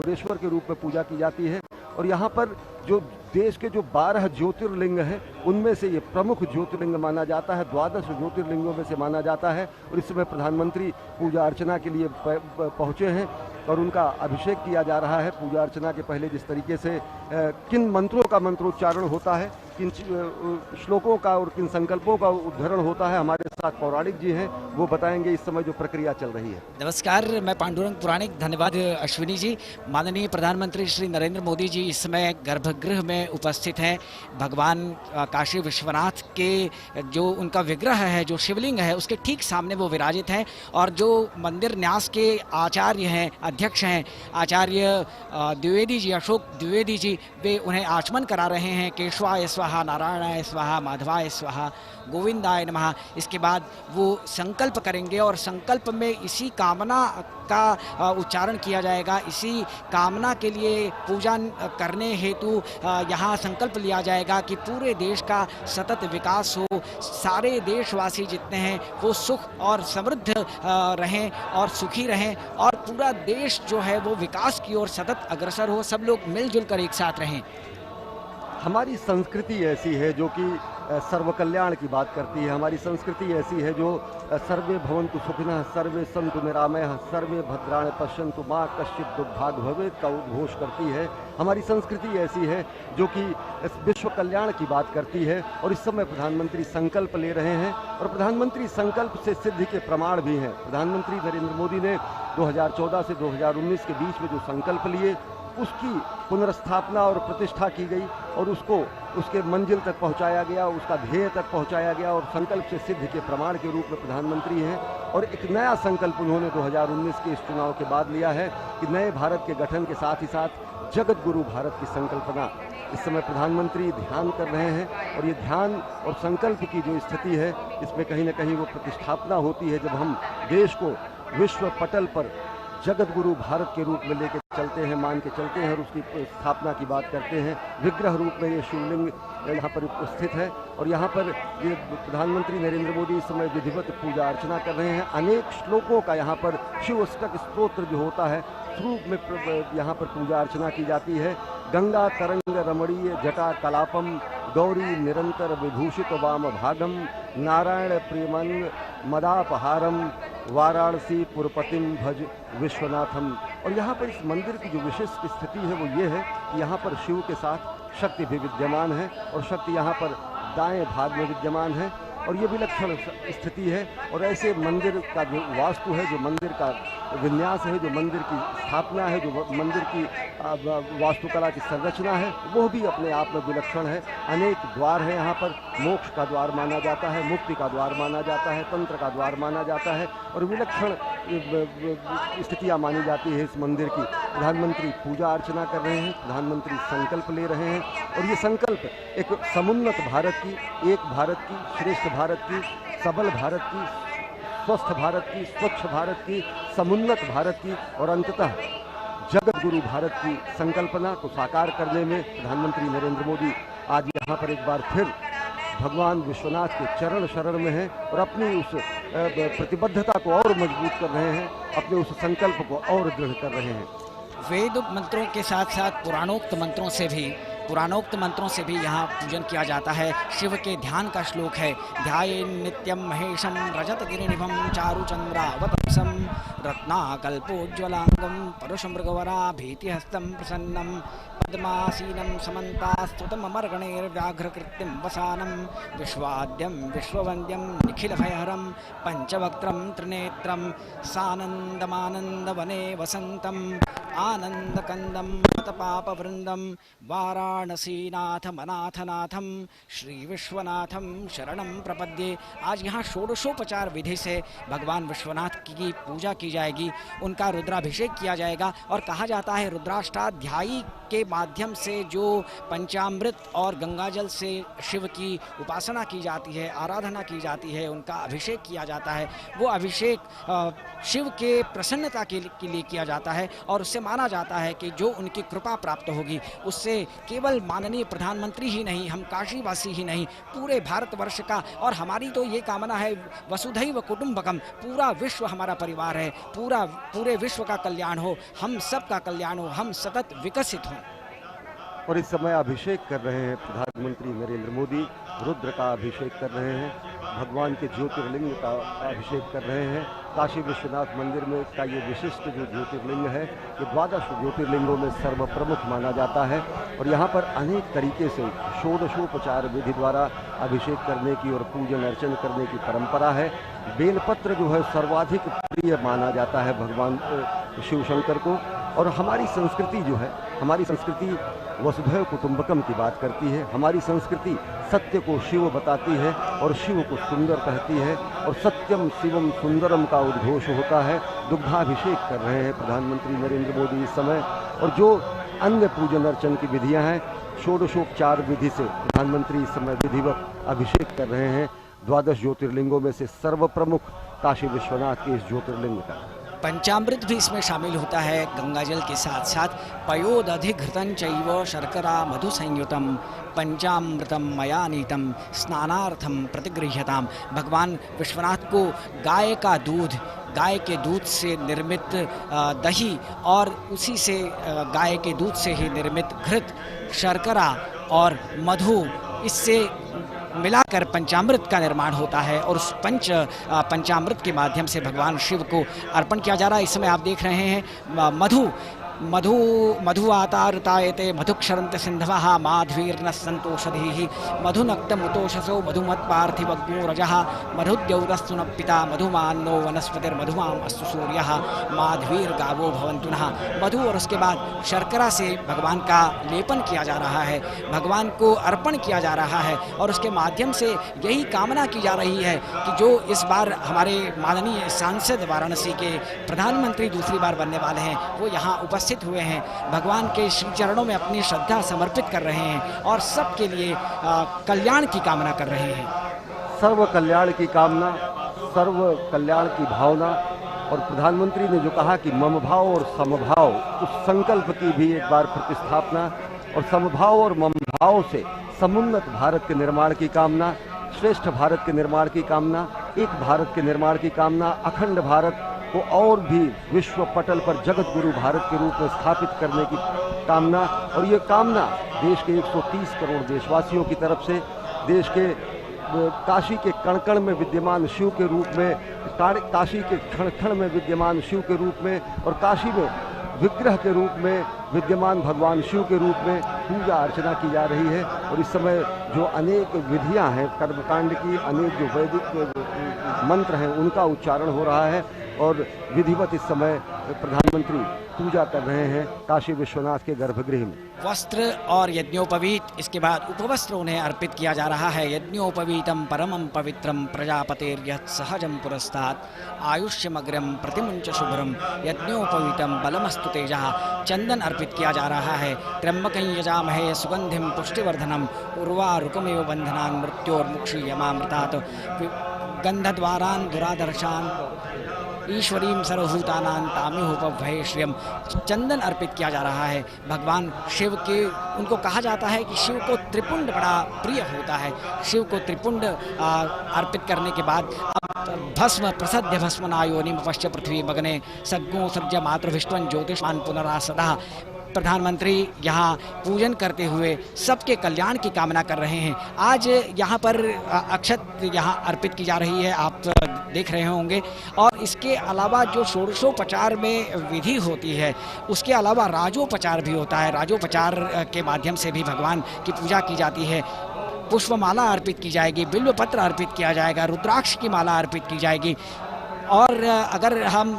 महाकालेश्वर के रूप में पूजा की जाती है। और यहाँ पर जो देश के जो 12 ज्योतिर्लिंग हैं उनमें से ये प्रमुख ज्योतिर्लिंग माना जाता है, 12 ज्योतिर्लिंगों में से माना जाता है। और इस समय प्रधानमंत्री पूजा अर्चना के लिए पहुँचे हैं और उनका अभिषेक किया जा रहा है। पूजा अर्चना के पहले जिस तरीके से किन मंत्रों का मंत्रोच्चारण होता है, किन श्लोकों का और किन संकल्पों का उद्धरण होता है, हमारे साथ पौराणिक जी हैं, वो बताएंगे इस समय जो प्रक्रिया चल रही है। नमस्कार, मैं पांडुरंग पुराणिक। धन्यवाद अश्विनी जी। माननीय प्रधानमंत्री श्री नरेंद्र मोदी जी इस समय गर्भगृह में उपस्थित हैं। भगवान काशी विश्वनाथ के जो उनका विग्रह है, जो शिवलिंग है, उसके ठीक सामने वो विराजित हैं। और जो मंदिर न्यास के आचार्य हैं, अध्यक्ष हैं, आचार्य द्विवेदी जी, अशोक द्विवेदी जी, वे उन्हें आचमन करा रहे हैं। केशवाय स्वाहा, नारायणाय स्वाहा, माधवाय स्वाहा, गोविंदाय नमः। इसके बाद वो संकल्प करेंगे और संकल्प में इसी कामना का उच्चारण किया जाएगा। इसी कामना के लिए पूजा करने हेतु यहाँ संकल्प लिया जाएगा कि पूरे देश का सतत विकास हो, सारे देशवासी जितने हैं वो सुख और समृद्ध रहें और सुखी रहें, और पूरा देश जो है वो विकास की ओर सतत अग्रसर हो, सब लोग मिलजुल कर एक साथ रहें। हमारी संस्कृति ऐसी है जो कि सर्व कल्याण की बात करती है। हमारी संस्कृति ऐसी है जो सर्वे भवन्तु सुखिनः, सर्वे सन्तु निरामयः, सर्वे भद्राणि पश्यन्तु मा कश्चित् दुर्भाग भवेत् का उद्घोष करती है। हमारी संस्कृति ऐसी है जो कि विश्व कल्याण की बात करती है। और इस समय प्रधानमंत्री संकल्प ले रहे हैं और प्रधानमंत्री संकल्प से सिद्धि के प्रमाण भी हैं। प्रधानमंत्री नरेंद्र मोदी ने 2014 से 2019 के बीच में जो संकल्प लिए उसकी पुनर्स्थापना और प्रतिष्ठा की गई और उसको उसके मंजिल तक पहुंचाया गया, उसका ध्येय तक पहुंचाया गया और संकल्प से सिद्ध के प्रमाण के रूप में प्रधानमंत्री हैं। और एक नया संकल्प उन्होंने 2019 के इस चुनाव के बाद लिया है कि नए भारत के गठन के साथ ही साथ जगत गुरु भारत की संकल्पना इस समय प्रधानमंत्री ध्यान कर रहे हैं। और ये ध्यान और संकल्प की जो स्थिति है, इसमें कहीं ना कहीं वो प्रतिष्ठापना होती है जब हम देश को विश्व पटल पर जगत गुरु भारत के रूप में लेके चलते हैं, मान के चलते हैं और उसकी स्थापना की बात करते हैं। विग्रह रूप में ये शिवलिंग यहाँ पर उपस्थित है और यहाँ पर ये प्रधानमंत्री नरेंद्र मोदी इस समय विधिवत पूजा अर्चना कर रहे हैं। अनेक श्लोकों का यहाँ पर शिव अष्टक स्तोत्र जो होता है स्वरूप में यहाँ पर पूजा अर्चना की जाती है। गंगा तरंग रमणीय जटा कलापम, गौरी निरंतर विभूषित वाम भागम, नारायण प्रेमंग मदापहारम, वाराणसी पुरपतिम भज विश्वनाथम। और यहाँ पर इस मंदिर की जो विशिष्ट स्थिति है वो ये है कि यहाँ पर शिव के साथ शक्ति भी विद्यमान है और शक्ति यहाँ पर दाएं भाग में विद्यमान है और ये विलक्षण स्थिति है। और ऐसे मंदिर का जो वास्तु है, जो मंदिर का विन्यास है, जो मंदिर की स्थापना है, जो मंदिर की वास्तुकला की संरचना है, वो भी अपने आप में विलक्षण है। अनेक द्वार हैं यहाँ पर। मोक्ष का द्वार माना जाता है, मुक्ति का द्वार माना जाता है, तंत्र का द्वार माना जाता है और विलक्षण स्थितियाँ मानी जाती है इस मंदिर की। प्रधानमंत्री पूजा अर्चना कर रहे हैं, प्रधानमंत्री संकल्प ले रहे हैं और ये संकल्प एक समुन्नत भारत की, एक भारत की, श्रेष्ठ भारत की, सबल भारत की, स्वस्थ भारत की, स्वच्छ भारत की, समुन्नत भारत की और अंततः जगत गुरु भारत की संकल्पना को साकार करने में प्रधानमंत्री नरेंद्र मोदी आज यहाँ पर एक बार फिर भगवान विश्वनाथ के चरण शरण में हैं और अपनी उस प्रतिबद्धता को और मजबूत कर रहे हैं, अपने उस संकल्प को और दृढ़ कर रहे हैं। वेद मंत्रों के साथ साथ पुराणोक्त मंत्रों से भी यहाँ पूजन किया जाता है। शिव के ध्यान का श्लोक है, ध्याये नित्यम महेशम रजत गिरिनिभम चारुचंद्रावतंसम रत्नाकल्पोज्ज्वलांगम परुषमृगवरा भीतिहस्तं प्रसन्नं पद्मासीनं समन्तास्तुतमर्गणैर्व्याघ्रकृत्यं वसानं विश्वाद्यं विश्ववन्द्यं निखिलभयहरं पंचवक्त्रं त्रिनेत्रं सानन्दमानन्दवने वसन्तम् आनन्दकन्दं मतपापवृन्दं वाराणसीनाथमनाथनाथं श्रीविश्वनाथं शरणं प्रपद्ये। आज यहाँ षोडशोपचार विधि से भगवान विश्वनाथ की पूजा की जाएगी, उनका रुद्राभिषेक किया जाएगा और कहा जाता है रुद्राष्टाध्यायी के माध्यम से जो पंचामृत और गंगाजल से शिव की उपासना की जाती है, आराधना की जाती है, उनका अभिषेक किया जाता है, वो अभिषेक शिव के प्रसन्नता के लिए किया जाता है और उससे माना जाता है कि जो उनकी कृपा प्राप्त होगी उससे केवल माननीय प्रधानमंत्री ही नहीं, हम काशीवासी ही नहीं, पूरे भारतवर्ष का और हमारी तो ये कामना है वसुधैव कुटुंबकम, पूरा विश्व हमारा परिवार है, पूरे विश्व का कल्याण हो, हम सब का कल्याण हो, हम सतत विकसित हों। और इस समय अभिषेक कर रहे हैं प्रधानमंत्री नरेंद्र मोदी, रुद्र का अभिषेक कर रहे हैं, भगवान के ज्योतिर्लिंग का अभिषेक कर रहे हैं। काशी विश्वनाथ मंदिर में का ये विशिष्ट जो ज्योतिर्लिंग है, ये 12 ज्योतिर्लिंगों में सर्वप्रमुख माना जाता है और यहाँ पर अनेक तरीके से षोडशोपचार विधि द्वारा अभिषेक करने की और पूजन अर्चन करने की परंपरा है। बेलपत्र जो है सर्वाधिक प्रिय माना जाता है भगवान शिव शंकर को। और हमारी संस्कृति जो है, हमारी संस्कृति वसुधैव कुटुंबकम की बात करती है। हमारी संस्कृति सत्य को शिव बताती है और शिव को सुंदर कहती है और सत्यम शिवम सुंदरम का उद्घोष होता है। दुग्धाभिषेक कर रहे हैं प्रधानमंत्री नरेंद्र मोदी इस समय। और जो अन्य पूजन अर्चन की विधियां हैं, षोडशोपचार विधि से प्रधानमंत्री इस समय विधिवत अभिषेक कर रहे हैं 12 ज्योतिर्लिंगों में से सर्वप्रमुख काशी विश्वनाथ के इस ज्योतिर्लिंग का। पंचामृत भी इसमें शामिल होता है गंगाजल के साथ साथ। पयोदधिघृतं चैव शर्करा मधु संयुतम पंचामृतम मया नीतम स्नानार्थम प्रतिगृह्यताम। भगवान विश्वनाथ को गाय के दूध से निर्मित दही और उसी से गाय के दूध से ही निर्मित घृत, शर्करा और मधु, इससे मिलाकर पंचामृत का निर्माण होता है और उस पंचामृत के माध्यम से भगवान शिव को अर्पण किया जा रहा है। इस समय आप देख रहे हैं मधु आतारुतायते मधुक्षरन्ते सिन्धवः माध्वीर्न सन्तोषधीः मधुनक्तमुतोषसो मधुमत्पार्थिवग्नो रजः मधुद्यौरस्तु न पिता मधुमान्नो वनस्पतिर्मधुमाम् अस्तु सूर्यः माध्वीर्गावो भवन्तु नः। मधु और उसके बाद शर्करा से भगवान का लेपन किया जा रहा है, भगवान को अर्पण किया जा रहा है और उसके माध्यम से यही कामना की जा रही है कि जो इस बार हमारे माननीय सांसद वाराणसी के प्रधानमंत्री दूसरी बार बनने वाले हैं, वो यहाँ उपस्थित हुए हैं, भगवान के श्री चरणों में अपनी श्रद्धा समर्पित कर रहे हैं और सबके लिए कल्याण की कामना कर रहे हैं। सर्व कल्याण की कामना, सर्व कल्याण की भावना। और प्रधानमंत्री ने जो कहा कि मम भाव और समभाव, उस संकल्प की भी एक बार प्रतिस्थापना और समभाव और मम भाव से समुन्नत भारत के निर्माण की कामना, श्रेष्ठ भारत के निर्माण की कामना, एक भारत के निर्माण की कामना, अखंड भारत को और भी विश्व पटल पर जगत गुरु भारत के रूप में स्थापित करने की कामना। और ये कामना देश के 130 करोड़ देशवासियों की तरफ से, देश के काशी के कण कण में विद्यमान शिव के रूप में, काशी के क्षण क्षण में विद्यमान शिव के रूप में और काशी में विग्रह के रूप में विद्यमान भगवान शिव के रूप में पूजा अर्चना की जा रही है। और इस समय जो अनेक विधियां हैं कर्मकांड की, अनेक जो वैदिक मंत्र हैं, उनका उच्चारण हो रहा है और विधिवत इस समय प्रधानमंत्री पूजा कर रहे हैं काशी विश्वनाथ के गर्भगृह में। वस्त्र और यज्ञोपवीत, इसके बाद उपवस्त्र उन्हें अर्पित किया जा रहा है। यज्ञोपवीतम परमं पवित्रम प्रजापतेर्यत् सहजं पुरस्तात् आयुष्यमग्रम प्रतिमुंच शुभ्रम यज्ञोपवीतम बलमस्तु तेजः। चंदन अर्पित किया जा रहा है। त्र्यंबकं यजामहे सुगंधिम पुष्टिवर्धनम उर्वारुकमेव बंधनान् मृत्योर्मुक्षीयमामृतात् गंधद्वारान् दुरादर्शान् ईश्वरीं सर्वभूतानां तामिहोपभये श्रियम। चंदन अर्पित किया जा रहा है भगवान शिव के। उनको कहा जाता है कि शिव को त्रिपुंड बड़ा प्रिय होता है। शिव को त्रिपुंड अर्पित करने के बाद अब भस्म प्रसद्य भस्मनायोनिम पश्च पृथ्वी मगने सद्गो सज्ज मातृविष्टवं ज्योतिष्मान पुनरासदा। प्रधानमंत्री यहाँ पूजन करते हुए सबके कल्याण की कामना कर रहे हैं। आज यहाँ पर अक्षत यहाँ अर्पित की जा रही है, आप देख रहे होंगे। और इसके अलावा जो षोडशोपचार में विधि होती है, उसके अलावा राजोपचार भी होता है। राजोपचार के माध्यम से भी भगवान की पूजा की जाती है। पुष्पमाला अर्पित की जाएगी, बिल्वपत्र अर्पित किया जाएगा, रुद्राक्ष की माला अर्पित की जाएगी। और अगर हम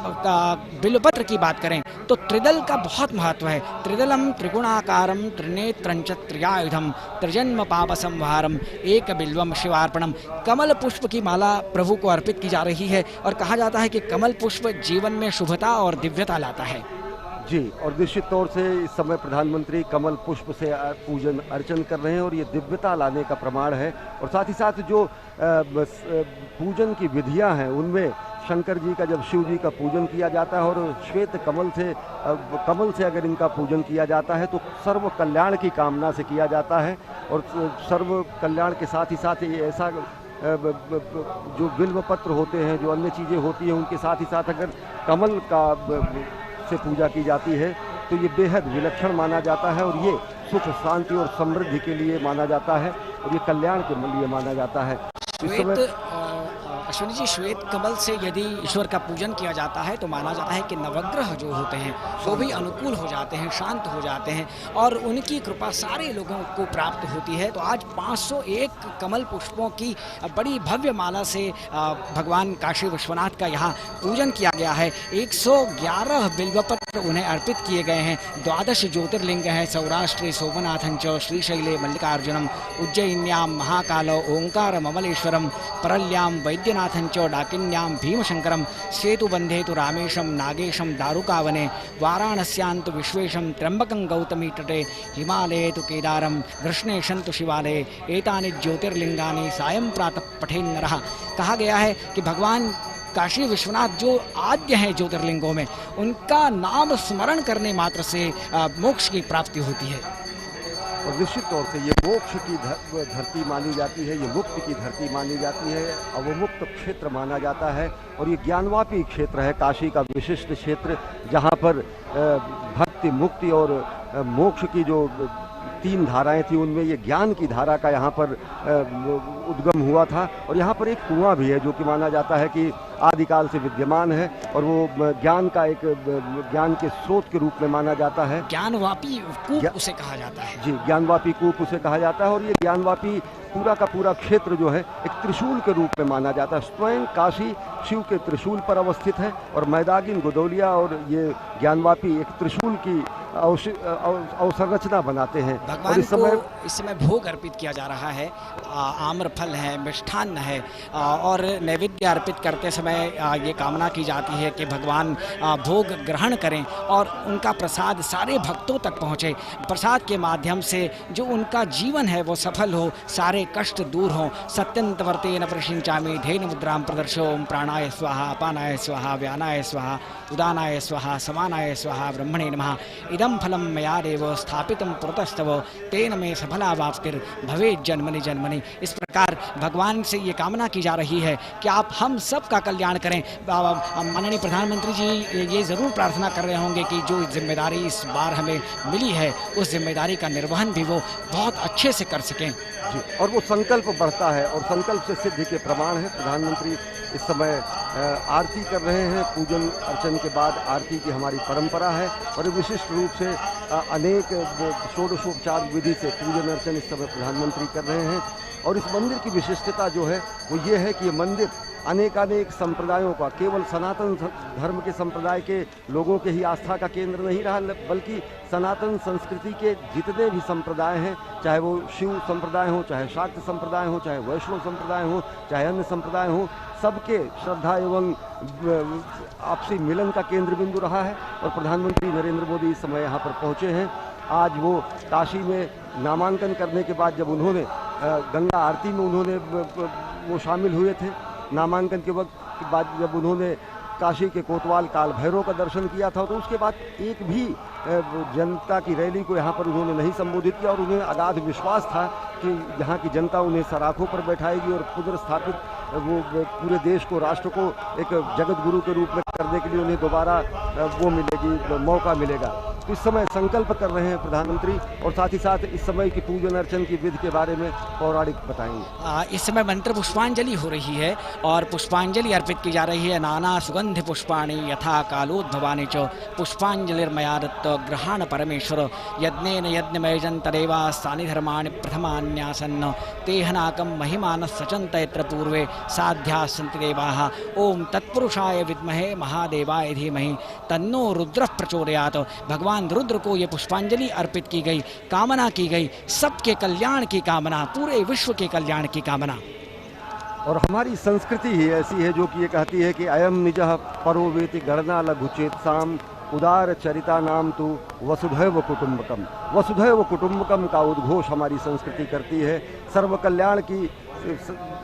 बिल्वपत्र की बात करें तो त्रिदल का बहुत महत्व है। त्रिदलम त्रिगुणाकारम त्रिनेत्रंच त्रियायुधम त्रिजन्म पाप संहारम एक बिल्वम शिवार्पणम। कमल पुष्प की माला प्रभु को अर्पित की जा रही है और कहा जाता है कि कमल पुष्प जीवन में शुभता और दिव्यता लाता है। जी, और निश्चित तौर से इस समय प्रधानमंत्री कमल पुष्प से पूजन अर्चन कर रहे हैं और ये दिव्यता लाने का प्रमाण है। और साथ ही साथ जो पूजन की विधियां हैं उनमें शंकर जी का, जब शिव जी का पूजन किया जाता है और श्वेत कमल से अगर इनका पूजन किया जाता है तो सर्व कल्याण की कामना से किया जाता है। और सर्व कल्याण के साथ ही साथ ये ऐसा जो बिल्व पत्र होते हैं, जो अन्य चीज़ें होती हैं, उनके साथ ही साथ अगर कमल का से पूजा की जाती है तो ये बेहद विलक्षण माना जाता है और ये सुख, शांति और समृद्धि के लिए माना जाता है और ये कल्याण के लिए माना जाता है। इस समय अश्विनी जी, श्वेत कमल से यदि ईश्वर का पूजन किया जाता है तो माना जाता है कि नवग्रह जो होते हैं वो भी अनुकूल हो जाते हैं, शांत हो जाते हैं और उनकी कृपा सारे लोगों को प्राप्त होती है। तो आज 501 कमल पुष्पों की बड़ी भव्य माला से भगवान काशी विश्वनाथ का यहाँ पूजन किया गया है। 111 बिल्वपत्र उन्हें अर्पित किए गए हैं। 12 ज्योतिर्लिंग हैं, सौराष्ट्रे सोमनाथंच, श्रीशैले मल्लिकार्जुनम, उज्जयिन्यां महाकालो ओंकार ममलेश्वरम, परल्यां वैद्यनाथंच, डाकिन्यां भीमशंकरम, सेतुबंधे तो रामेशम नागेशम दारुकावने, वाराणस्यां तो विश्वेशम त्र्यंबकं गौतमी तटे, हिमालये तो केदारम, कृष्णेशं तो शिवालये, एतानि ज्योतिर्लिंगानि सायं प्रातः पठेन् नरः। कहा गया है कि भगवान काशी विश्वनाथ जो आद्य हैं ज्योतिर्लिंगों में, उनका नाम स्मरण करने मात्र से मोक्ष की प्राप्ति होती है। और निश्चित तौर से ये मोक्ष की धरती मानी जाती है, ये मुक्ति की धरती मानी जाती है, अवमुक्त क्षेत्र माना जाता है और ये ज्ञानवापी क्षेत्र है, काशी का विशिष्ट क्षेत्र, जहाँ पर भक्ति, मुक्ति और मोक्ष की जो 3 धाराएं थी उनमें ये ज्ञान की धारा का यहाँ पर उद्गम हुआ था। और यहाँ पर एक कुआं भी है जो कि माना जाता है कि आदिकाल से विद्यमान है और वो ज्ञान के स्रोत के रूप में माना जाता है। ज्ञानवापी कूप उसे कहा जाता है। जी, ज्ञानवापी कूप उसे कहा जाता है और ये ज्ञानवापी पूरा का पूरा क्षेत्र जो है एक त्रिशूल के रूप में माना जाता है। स्वयं काशी शिव के त्रिशूल पर अवस्थित है और मैदागिन, गोदौलिया और ये ज्ञानवापी एक त्रिशूल की अवसंरचना बनाते हैं। भगवान और इस समय भोग अर्पित किया जा रहा है, आम्रफल है, मिष्ठान्न है और नैवेद्य अर्पित करते समय ये कामना की जाती है कि भगवान भोग ग्रहण करें और उनका प्रसाद सारे भक्तों तक पहुँचे। प्रसाद के माध्यम से जो उनका जीवन है वो सफल हो, सारे कष्ट दूर हों। सत्यंतवर्तेन प्रशिंचामि धेन मुद्रां प्रदर्शो, ओम प्राणाय स्वाहा, अपानाय स्वाहा, व्यानाय स्वाहा, उदानाय स्वाहा, समानाय स्वाहा, ब्रह्मणे नमः। इदं फलं मया देव स्थापितं पुरतस्तव, तेन मे सफलावाप्तिर् भवेत् जन्मनि जन्मनि। इस प्रकार भगवान से ये कामना की जा रही है कि आप हम सब का कल्याण करें। माननीय प्रधानमंत्री जी ये ज़रूर प्रार्थना कर रहे होंगे कि जो जिम्मेदारी इस बार हमें मिली है उस जिम्मेदारी का निर्वहन भी वो बहुत अच्छे से कर सकें। जी, और वो संकल्प बढ़ता है और संकल्प से सिद्धि के प्रमाण है। प्रधानमंत्री इस समय आरती कर रहे हैं। पूजन अर्चन के बाद आरती की हमारी परंपरा है और विशिष्ट रूप से अनेक षोडशोपचार विधि से पूजन अर्चन इस समय प्रधानमंत्री कर रहे हैं। और इस मंदिर की विशिष्टता जो है वो ये है कि ये मंदिर अनेकानेक संप्रदायों का, केवल सनातन धर्म के संप्रदाय के लोगों के ही आस्था का केंद्र नहीं रहा, बल्कि सनातन संस्कृति के जितने भी संप्रदाय हैं, चाहे वो शिव संप्रदाय हो, चाहे शाक्त संप्रदाय हो, चाहे वैष्णव संप्रदाय हो, चाहे अन्य संप्रदाय हो, सबके श्रद्धा एवं आपसी मिलन का केंद्र बिंदु रहा है। और प्रधानमंत्री नरेंद्र मोदी इस समय यहाँ पर पहुँचे हैं। आज वो काशी में नामांकन करने के बाद जब उन्होंने गंगा आरती में वो शामिल हुए थे, नामांकन के वक्त के बाद जब उन्होंने काशी के कोतवाल काल भैरव का दर्शन किया था, तो उसके बाद एक भी जनता की रैली को यहाँ पर उन्होंने नहीं संबोधित किया और उन्हें अगाध विश्वास था कि यहाँ की जनता उन्हें सराखों पर बैठाएगी और पुनर्स्थापित वो पूरे देश को, राष्ट्र को एक जगत गुरु के रूप में करने के लिए उन्हें दोबारा वो मिलेगी, मौका मिलेगा। तो इस समय संकल्प कर रहे हैं प्रधानमंत्री और साथ ही साथ इस समय की पूजन अर्चन की विधि के बारे में पौराणिक बताएंगे। इस समय मंत्र पुष्पांजलि हो रही है और पुष्पांजलि अर्पित की जा रही है। नाना सुगंधि पुष्पाणि यथा कालोद्भवानि च पुष्पांजलिर्मया दत्त ग्रहाण परमेश्वर, यज्ञेन यज्ञमयजन तदेवा स्थानि धर्माणि प्रथमान्यासन्न, तेहनाकं महिमान सचन्त यत्र पूर्वे साध्या सन्ति देवाः, ओम तत्पुरुषाय विद्महे महादेवाय धीमहि तन्नो रुद्रः प्रचोदयात्। भगवान रुद्र को ये पुष्पांजलि अर्पित की गई, कामना की गई, सबके कल्याण की कामना, पूरे विश्व के कल्याण की कामना। और हमारी संस्कृति ही ऐसी है जो कि ये कहती है कि अयम निजः परो वेति गणना लघुचेत साम उदार चरिता नाम तो वसुधैव कुटुंबकम। वसुधैव कुटुंबकम का उद्घोष हमारी संस्कृति करती है। सर्व कल्याण की,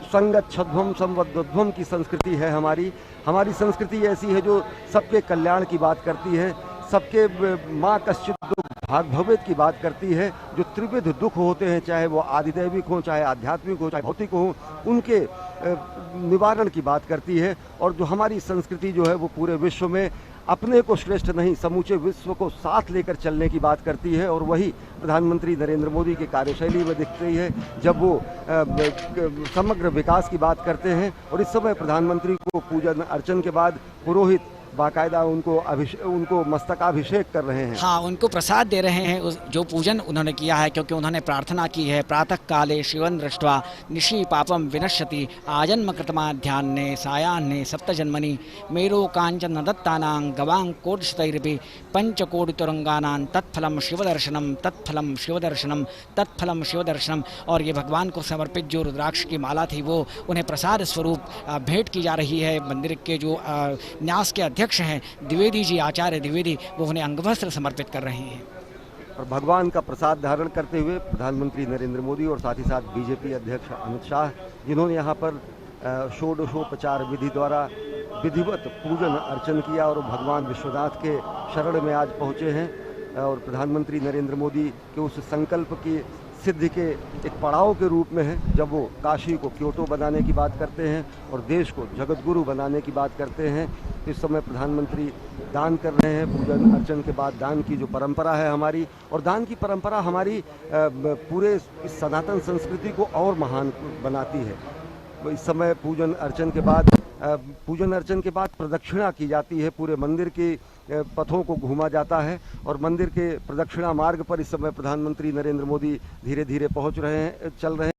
संगच्छध्वम संवध्वम की संस्कृति है हमारी। हमारी संस्कृति ऐसी है जो सबके कल्याण की बात करती है, सबके माँ कश्चित दुख भाग भवेद की बात करती है। जो त्रिविध दुख होते हैं, चाहे वो आधिदैविक हों, चाहे आध्यात्मिक हो, चाहे भौतिक हों, उनके निवारण की बात करती है। और जो हमारी संस्कृति जो है वो पूरे विश्व में अपने को श्रेष्ठ नहीं, समूचे विश्व को साथ लेकर चलने की बात करती है। और वही प्रधानमंत्री नरेंद्र मोदी की कार्यशैली में दिखती है जब वो समग्र विकास की बात करते हैं। और इस समय प्रधानमंत्री को पूजन अर्चन के बाद पुरोहित बाकायदा उनको मस्तकाभिषेक कर रहे हैं। हाँ, उनको प्रसाद दे रहे हैं, जो पूजन उन्होंने किया है, क्योंकि उन्होंने प्रार्थना की है, प्रातः काले शिवं दृष्ट्वा निशि पापम विनश्यति आजन्म कृतमाध्यान्ने सायान्ने सप्तजन्मनि मेरो कांचन दत्तानां गवां कोटिशतैरपि पंचकोटितुरंगानां तत्फलम शिवदर्शनम तत्फलम शिवदर्शनम तत्फलम शिवदर्शनम। और ये भगवान को समर्पित जो रुद्राक्ष की माला थी वो उन्हें प्रसाद स्वरूप भेंट की जा रही है। मंदिर के जो न्यास के अध्यक्ष हैं द्विवेदी जी, आचार्य द्विवेदी, वो उन्हें अंगवस्त्र समर्पित कर रहे हैं। और भगवान का प्रसाद धारण करते हुए प्रधानमंत्री नरेंद्र मोदी और साथ ही साथ बीजेपी अध्यक्ष अमित शाह, जिन्होंने यहाँ पर षोडशोपचार विधि द्वारा विधिवत पूजन अर्चन किया और भगवान विश्वनाथ के शरण में आज पहुँचे हैं। और प्रधानमंत्री नरेंद्र मोदी के उस संकल्प की सिद्धि के एक पड़ाव के रूप में है जब वो काशी को क्योटो बनाने की बात करते हैं और देश को जगतगुरु बनाने की बात करते हैं। इस समय प्रधानमंत्री दान कर रहे हैं। पूजन अर्चन के बाद दान की जो परंपरा है हमारी, और दान की परंपरा हमारी पूरे इस सनातन संस्कृति को और महान बनाती है। इस समय पूजन अर्चन के बाद प्रदक्षिणा की जाती है, पूरे मंदिर के पथों को घूमा जाता है। और मंदिर के प्रदक्षिणा मार्ग पर इस समय प्रधानमंत्री नरेंद्र मोदी धीरे धीरे चल रहे हैं।